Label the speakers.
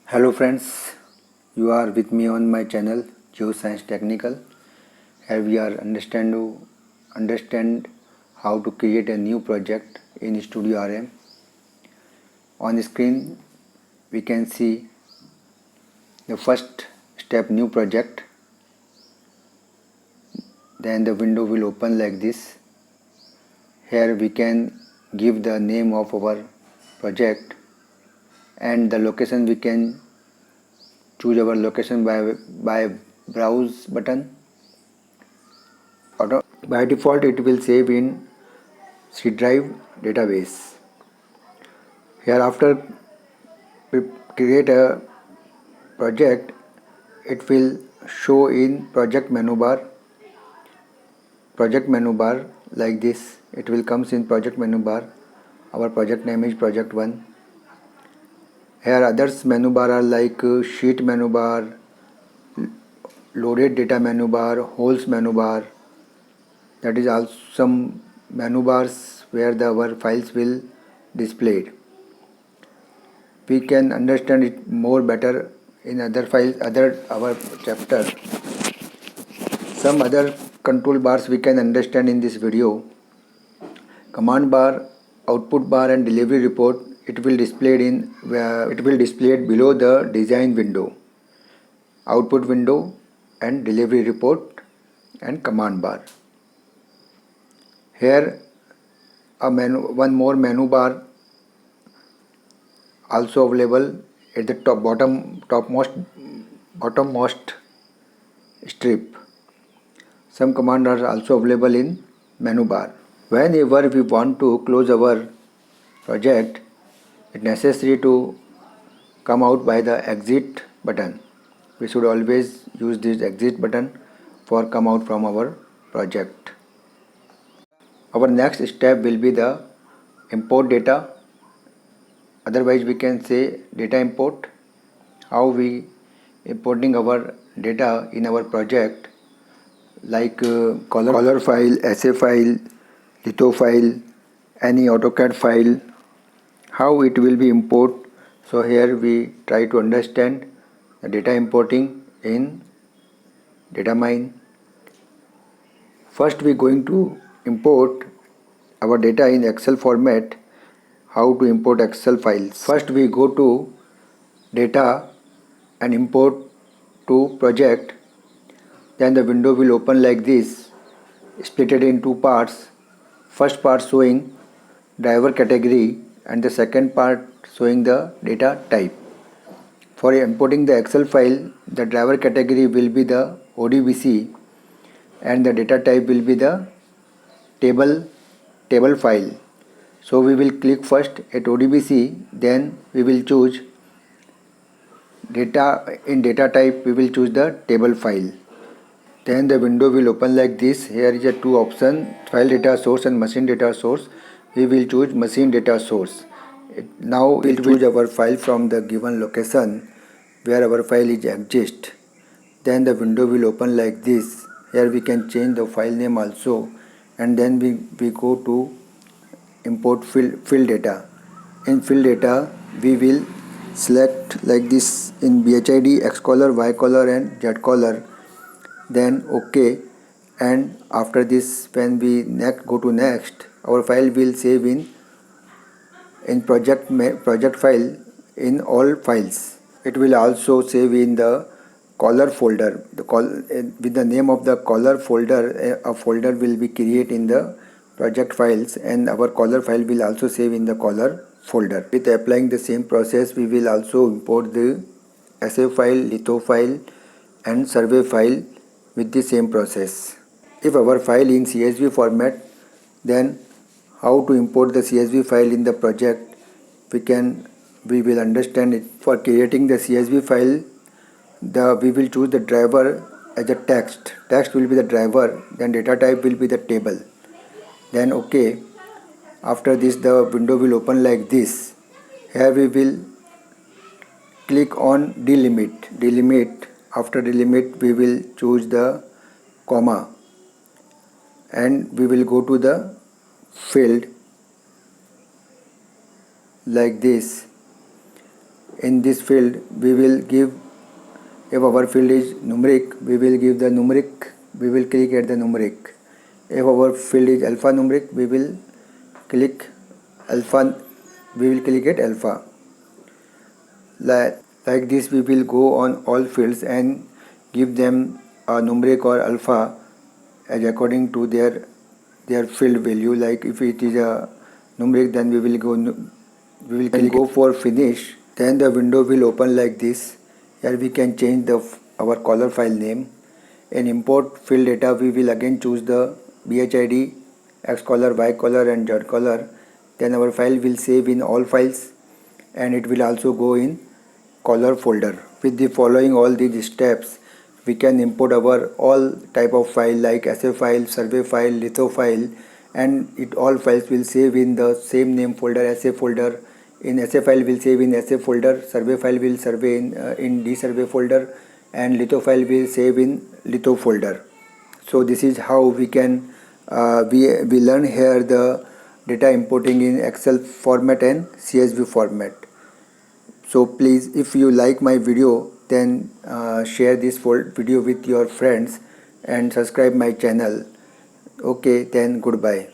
Speaker 1: Hello friends, you are with me on my channel Geoscience Technical. Here we are understand how to create a new project in Studio RM. On the screen we can see the first step, new project. Then the window will open like this. Here we can give the name of our project and the location. We can choose our location by browse button. By default it will save in C drive database. Here after we create a project, it will show in project menu bar like this. It will comes in project menu bar. Our project name is project 1. Here others menu bar are like sheet menu bar, loaded data menu bar, holes menu bar. That is also some menu bars where our files will displayed. We can understand it more better in other files, our chapter. Some other control bars we can understand in this video. Command bar, output bar and delivery report. It will displayed below the design window, output window and delivery report and command bar. Here one more menu bar also available at the bottommost strip. Some commands are also available in menu bar. Whenever we want to close our project, it is necessary to come out by the exit button. We should always use this exit button for come out from our project. Our next step will be the import data. Otherwise we can say data import. How we importing our data in our project, like color file, SA file, litho file, any AutoCAD file, how it will be import. So here we try to understand the data importing in DataMine. First we going to import our data in Excel format. How to import Excel files? First we go to data and import to project. Then the window will open like this, split it in two parts. First part showing driver category and the second part showing the data type. For importing the Excel file, the driver category will be the ODBC and the data type will be the table file. So we will click first at ODBC, then we will choose data. In data type we will choose the table file. Then the window will open like this. Here is a two option, file data source and machine data source. We will choose machine data source. Now it will choose our file from the given location where our file is exist. Then the window will open like this. Here we can change the file name also, and then we go to import field data. In field data we will select like this in BHID, Xcolor, Ycolor and Zcolor. Then OK, and after this when we go to next, our file will save in project file in all files. It will also save in the color folder. With the name of the color folder, a folder will be created in the project files, and our color file will also save in the color folder. With applying the same process, we will also import the SA file, litho file and survey file with the same process. If our file in CSV format, then how to import the CSV file in the project, we will understand it. For creating the CSV file, we will choose the driver as a text. Text will be the driver, then data type will be the table. Then OK. After this the window will open like this. Here we will click on delimit. After delimit we will choose the comma and we will go to the field like this. in this field we will give, if our field is numeric, we will give the numeric, we will click at the numeric. If our field is alphanumeric, we will click alpha, we will click at alpha. Like this we will go on all fields and give them a numeric or alpha as according to their field value. Like if it is a numeric, then we will go for finish. Then the window will open like this. Here we can change our caller file name. In import field data, we will again choose the bhid, xcaller, ycaller and zcaller. Then our file will save in all files and it will also go in caller folder. With the following all these steps, we can import our all type of file like essay file, survey file, litho file, and it all files will save in the same name folder, essay folder. In essay file will save in essay folder, survey file will survey in the survey folder, and litho file will save in litho folder. So this is how we can we learn here the data importing in Excel format and CSV format. So please, if you like my video, then share this video with your friends and subscribe my channel. Okay, then goodbye.